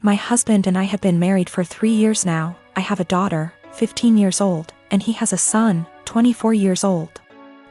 My husband and I have been married for 3 years now. I have a daughter, 15 years old, and he has a son, 24 years old.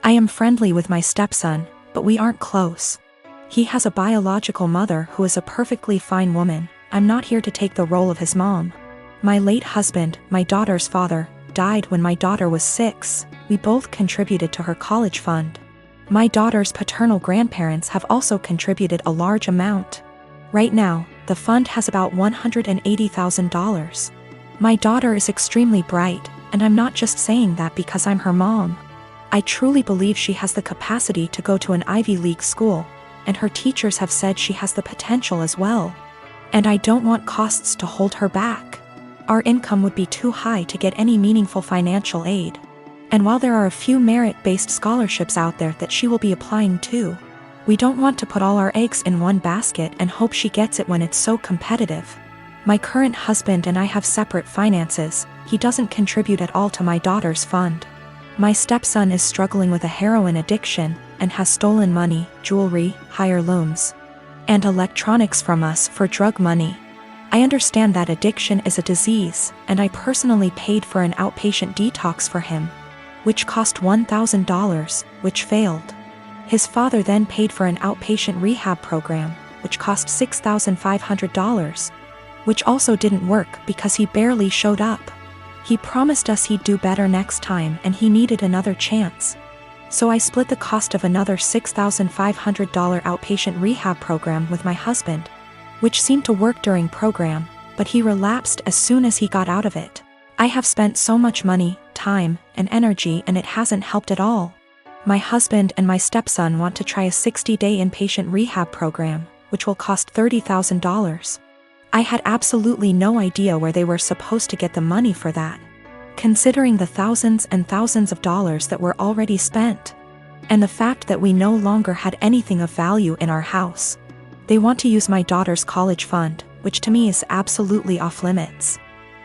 I am friendly with my stepson, but we aren't close. He has a biological mother who is a perfectly fine woman. I'm not here to take the role of his mom. My late husband, my daughter's father, died when my daughter was 6. We both contributed to her college fund. My daughter's paternal grandparents have also contributed a large amount. Right now, the fund has about $180,000. My daughter is extremely bright, and I'm not just saying that because I'm her mom. I truly believe she has the capacity to go to an Ivy League school, and her teachers have said she has the potential as well. And I don't want costs to hold her back. Our income would be too high to get any meaningful financial aid. And while there are a few merit-based scholarships out there that she will be applying to, we don't want to put all our eggs in one basket and hope she gets it when it's so competitive. My current husband and I have separate finances. He doesn't contribute at all to my daughter's fund. My stepson is struggling with a heroin addiction and has stolen money, jewelry, higher loans, and electronics from us for drug money. I understand that addiction is a disease, and I personally paid for an outpatient detox for him, which cost $1,000, which failed. His father then paid for an outpatient rehab program, which cost $6,500, which also didn't work because he barely showed up. He promised us he'd do better next time and he needed another chance. So I split the cost of another $6,500 outpatient rehab program with my husband, which seemed to work during program, but he relapsed as soon as he got out of it. I have spent so much money, time, and energy and it hasn't helped at all. My husband and my stepson want to try a 60-day inpatient rehab program, which will cost $30,000. I had absolutely no idea where they were supposed to get the money for that, considering the thousands and thousands of dollars that were already spent, and the fact that we no longer had anything of value in our house. They want to use my daughter's college fund, which to me is absolutely off limits.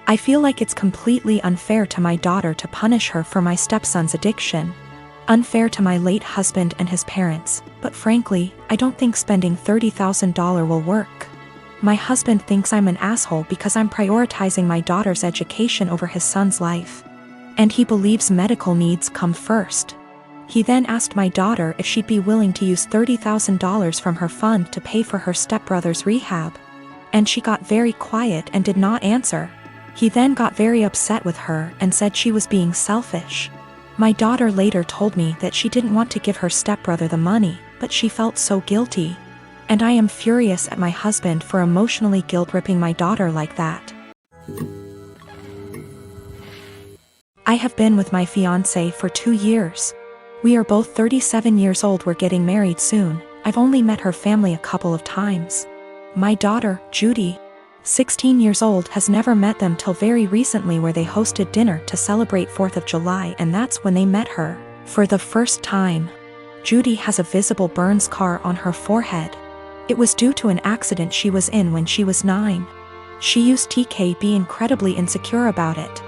I feel like it's completely unfair to my daughter to punish her for my stepson's addiction. Unfair to my late husband and his parents, but frankly, I don't think spending $30,000 will work. My husband thinks I'm an asshole because I'm prioritizing my daughter's education over his son's life. And he believes medical needs come first. He then asked my daughter if she'd be willing to use $30,000 from her fund to pay for her stepbrother's rehab. And she got very quiet and did not answer. He then got very upset with her and said she was being selfish. My daughter later told me that she didn't want to give her stepbrother the money, but she felt so guilty. And I am furious at my husband for emotionally guilt-tripping my daughter like that. I have been with my fiancé for 2 years. We are both 37 years old. We're getting married soon. I've only met her family a couple of times. My daughter, Judy, 16 years old, has never met them till very recently, where they hosted dinner to celebrate 4th of July, and that's when they met her for the first time. Judy has a visible burn scar on her forehead. It was due to an accident she was in when she was 9. She used to be incredibly insecure about it,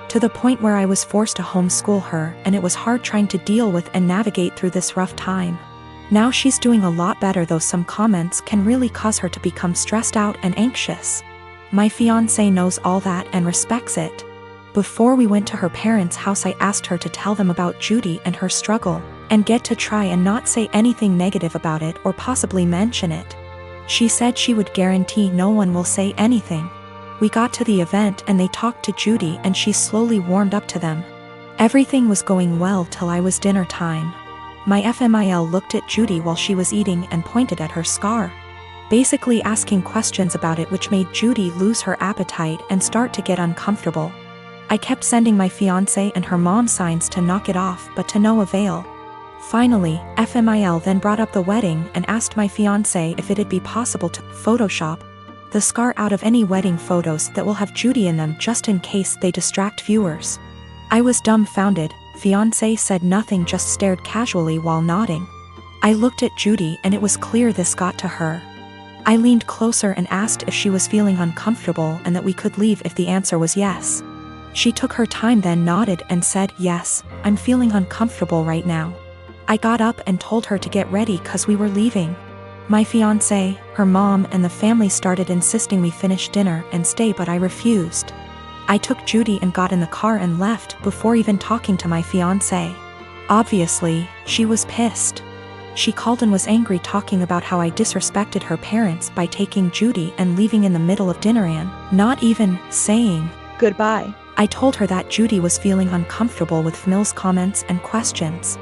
to the point where I was forced to homeschool her, and it was hard trying to deal with and navigate through this rough time. Now she's doing a lot better, though some comments can really cause her to become stressed out and anxious. My fiancé knows all that and respects it. Before we went to her parents' house, I asked her to tell them about Judy and her struggle, and get to try and not say anything negative about it or possibly mention it. She said she would guarantee no one will say anything. We got to the event and they talked to Judy and she slowly warmed up to them. Everything was going well till I was dinner time. My FMIL looked at Judy while she was eating and pointed at her scar, basically asking questions about it, which made Judy lose her appetite and start to get uncomfortable. I kept sending my fiancé and her mom signs to knock it off, but to no avail. Finally, FMIL then brought up the wedding and asked my fiancé if it'd be possible to Photoshop the scar out of any wedding photos that will have Judy in them, just in case they distract viewers. I was dumbfounded. Fiancé said nothing, just stared casually while nodding. I looked at Judy and it was clear this got to her. I leaned closer and asked if she was feeling uncomfortable and that we could leave if the answer was yes. She took her time, then nodded and said, "Yes, I'm feeling uncomfortable right now." I got up and told her to get ready cause we were leaving. My fiancé, her mom and the family started insisting we finish dinner and stay, but I refused. I took Judy and got in the car and left before even talking to my fiancé. Obviously, she was pissed. She called and was angry, talking about how I disrespected her parents by taking Judy and leaving in the middle of dinner and not even saying goodbye. I told her that Judy was feeling uncomfortable with Mills' comments and questions.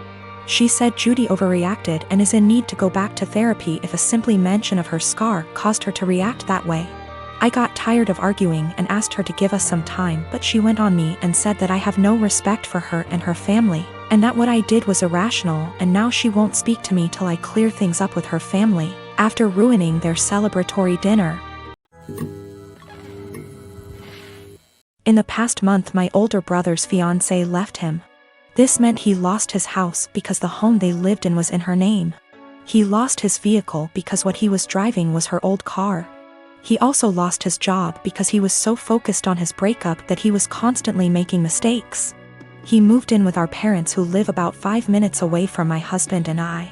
She said Judy overreacted and is in need to go back to therapy if a simply mention of her scar caused her to react that way. I got tired of arguing and asked her to give us some time, but she went on me and said that I have no respect for her and her family, and that what I did was irrational, and now she won't speak to me till I clear things up with her family, after ruining their celebratory dinner. In the past month, my older brother's fiancée left him. This meant he lost his house because the home they lived in was in her name. He lost his vehicle because what he was driving was her old car. He also lost his job because he was so focused on his breakup that he was constantly making mistakes. He moved in with our parents, who live about 5 minutes away from my husband and I.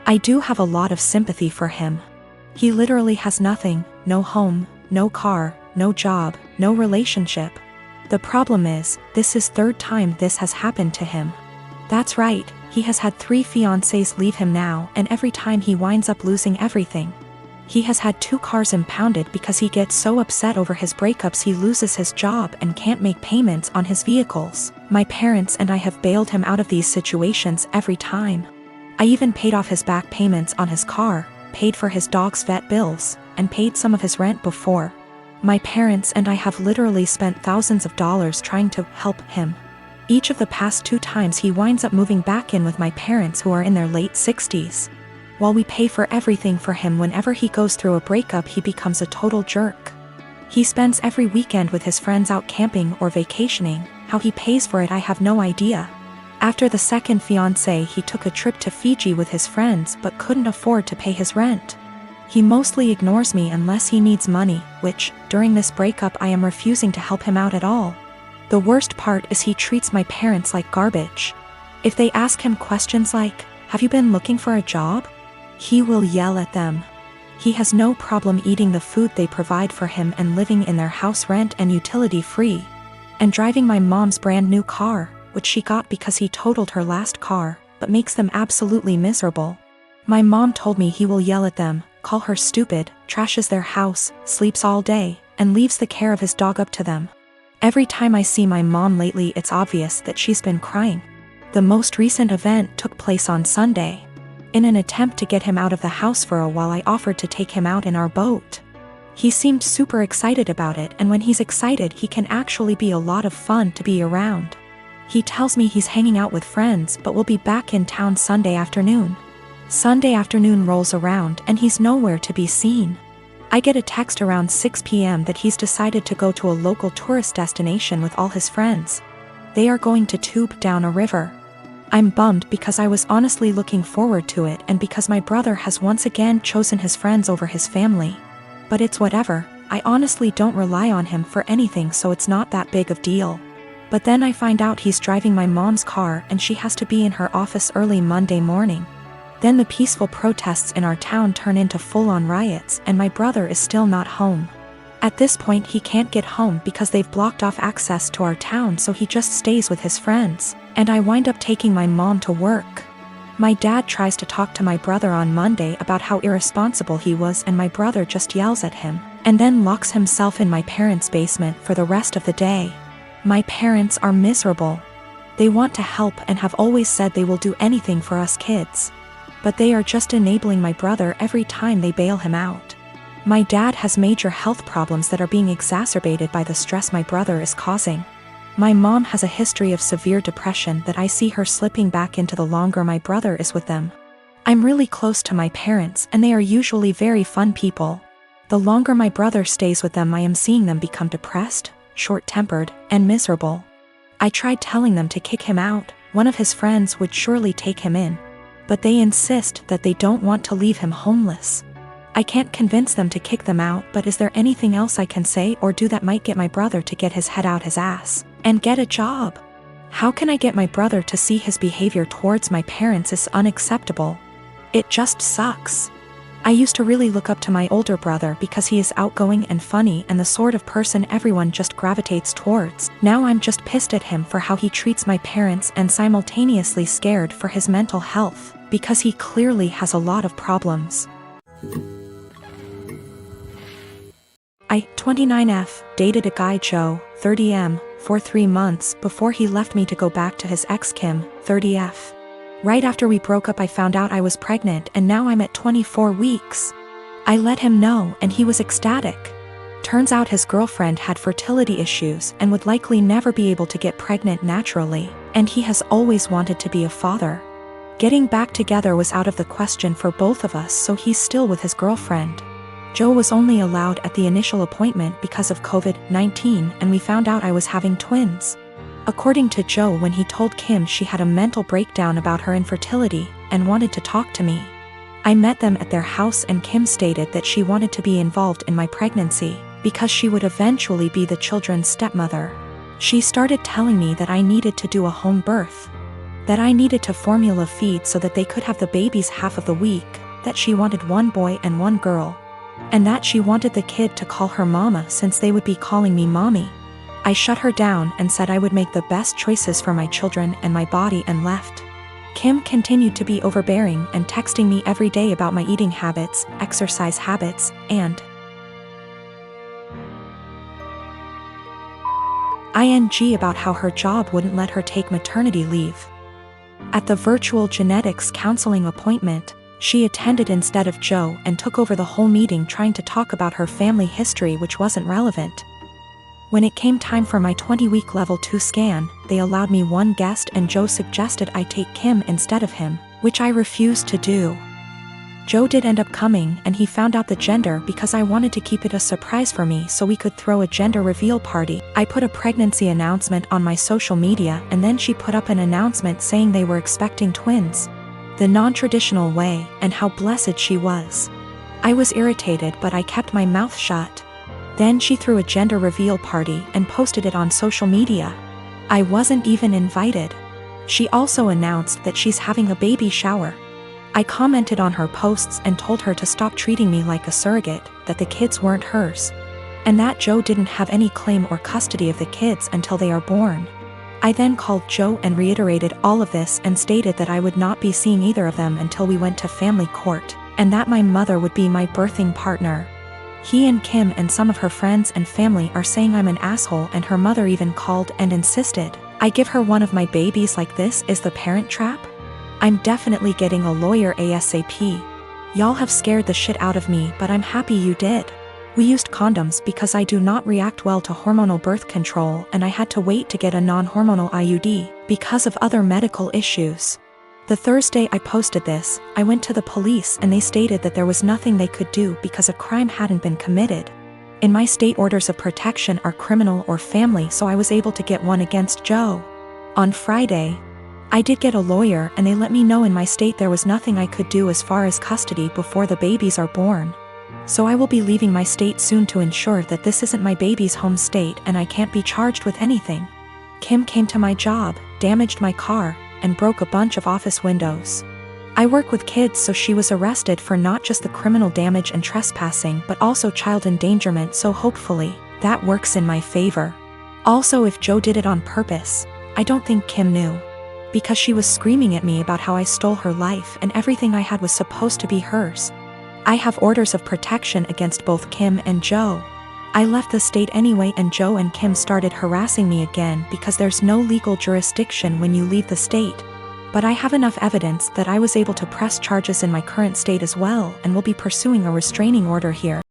I do have a lot of sympathy for him. He literally has nothing, no home, no car, no job, no relationship. The problem is, this is third time this has happened to him. That's right, he has had 3 fiancés leave him now, and every time he winds up losing everything. He has had 2 cars impounded because he gets so upset over his breakups he loses his job and can't make payments on his vehicles. My parents and I have bailed him out of these situations every time. I even paid off his back payments on his car, paid for his dog's vet bills, and paid some of his rent before. My parents and I have literally spent thousands of dollars trying to help him. Each of the past 2 times he winds up moving back in with my parents, who are in their late 60s. While we pay for everything for him, whenever he goes through a breakup he becomes a total jerk. He spends every weekend with his friends out camping or vacationing. How he pays for it I have no idea. After the second fiancé he took a trip to Fiji with his friends but couldn't afford to pay his rent. He mostly ignores me unless he needs money, which, during this breakup I am refusing to help him out at all. The worst part is he treats my parents like garbage. If they ask him questions like, "Have you been looking for a job?" he will yell at them. He has no problem eating the food they provide for him and living in their house rent and utility free. And driving my mom's brand new car, which she got because he totaled her last car, but makes them absolutely miserable. My mom told me he will yell at them, call her stupid, trashes their house, sleeps all day, and leaves the care of his dog up to them. Every time I see my mom lately it's obvious that she's been crying. The most recent event took place on Sunday. In an attempt to get him out of the house for a while I offered to take him out in our boat. He seemed super excited about it, and when he's excited he can actually be a lot of fun to be around. He tells me he's hanging out with friends but will be back in town Sunday afternoon. Sunday afternoon rolls around and he's nowhere to be seen. I get a text around 6 p.m. that he's decided to go to a local tourist destination with all his friends. They are going to tube down a river. I'm bummed because I was honestly looking forward to it, and because my brother has once again chosen his friends over his family. But it's whatever, I honestly don't rely on him for anything, so it's not that big of deal. But then I find out he's driving my mom's car and she has to be in her office early Monday morning. Then the peaceful protests in our town turn into full-on riots and my brother is still not home. At this point he can't get home because they've blocked off access to our town, so he just stays with his friends, and I wind up taking my mom to work. My dad tries to talk to my brother on Monday about how irresponsible he was, and my brother just yells at him, and then locks himself in my parents' basement for the rest of the day. My parents are miserable. They want to help and have always said they will do anything for us kids. But they are just enabling my brother every time they bail him out. My dad has major health problems that are being exacerbated by the stress my brother is causing. My mom has a history of severe depression that I see her slipping back into the longer my brother is with them. I'm really close to my parents and they are usually very fun people. The longer my brother stays with them I am seeing them become depressed, short-tempered, and miserable. I tried telling them to kick him out, one of his friends would surely take him in. But they insist that they don't want to leave him homeless. I can't convince them to kick them out, but is there anything else I can say or do that might get my brother to get his head out his ass and get a job? How can I get my brother to see his behavior towards my parents is unacceptable? It just sucks. I used to really look up to my older brother because he is outgoing and funny and the sort of person everyone just gravitates towards. Now I'm just pissed at him for how he treats my parents and simultaneously scared for his mental health, because he clearly has a lot of problems. I, 29F, dated a guy Joe, 30M, for 3 months before he left me to go back to his ex Kim, 30F. Right after we broke up I found out I was pregnant and now I'm at 24 weeks. I let him know and he was ecstatic. Turns out his girlfriend had fertility issues and would likely never be able to get pregnant naturally, and he has always wanted to be a father. Getting back together was out of the question for both of us, so he's still with his girlfriend. Joe was only allowed at the initial appointment because of COVID-19, and we found out I was having twins. According to Joe, when he told Kim, she had a mental breakdown about her infertility and wanted to talk to me. I met them at their house and Kim stated that she wanted to be involved in my pregnancy because she would eventually be the children's stepmother. She started telling me that I needed to do a home birth, that I needed to formula feed so that they could have the babies half of the week, that she wanted 1 boy and 1 girl, and that she wanted the kid to call her mama since they would be calling me mommy. I shut her down and said I would make the best choices for my children and my body and left. Kim continued to be overbearing and texting me every day about my eating habits, exercise habits, and ing about how her job wouldn't let her take maternity leave. At the virtual genetics counseling appointment, she attended instead of Joe and took over the whole meeting trying to talk about her family history, which wasn't relevant. When it came time for my 20-week level 2 scan, they allowed me 1 guest and Joe suggested I take Kim instead of him, which I refused to do. Joe did end up coming and he found out the gender because I wanted to keep it a surprise for me so we could throw a gender reveal party. I put a pregnancy announcement on my social media and then she put up an announcement saying they were expecting twins, the non-traditional way, and how blessed she was. I was irritated but I kept my mouth shut. Then she threw a gender reveal party and posted it on social media. I wasn't even invited. She also announced that she's having a baby shower. I commented on her posts and told her to stop treating me like a surrogate, that the kids weren't hers, and that Joe didn't have any claim or custody of the kids until they are born. I then called Joe and reiterated all of this and stated that I would not be seeing either of them until we went to family court, and that my mother would be my birthing partner. He and Kim and some of her friends and family are saying I'm an asshole, and her mother even called and insisted I give her one of my babies. Like, this is the Parent Trap? I'm definitely getting a lawyer ASAP. Y'all have scared the shit out of me, but I'm happy you did. We used condoms because I do not react well to hormonal birth control, and I had to wait to get a non-hormonal IUD because of other medical issues. The Thursday I posted this, I went to the police and they stated that there was nothing they could do because a crime hadn't been committed. In my state, orders of protection are criminal or family, so I was able to get one against Joe. On Friday, I did get a lawyer and they let me know in my state there was nothing I could do as far as custody before the babies are born. So I will be leaving my state soon to ensure that this isn't my baby's home state and I can't be charged with anything. Kim came to my job, damaged my car, and broke a bunch of office windows. I work with kids, so she was arrested for not just the criminal damage and trespassing but also child endangerment, so hopefully that works in my favor. Also, if Joe did it on purpose, I don't think Kim knew, because she was screaming at me about how I stole her life and everything I had was supposed to be hers. I have orders of protection against both Kim and Joe. I left the state anyway and Joe and Kim started harassing me again because there's no legal jurisdiction when you leave the state. But I have enough evidence that I was able to press charges in my current state as well and will be pursuing a restraining order here.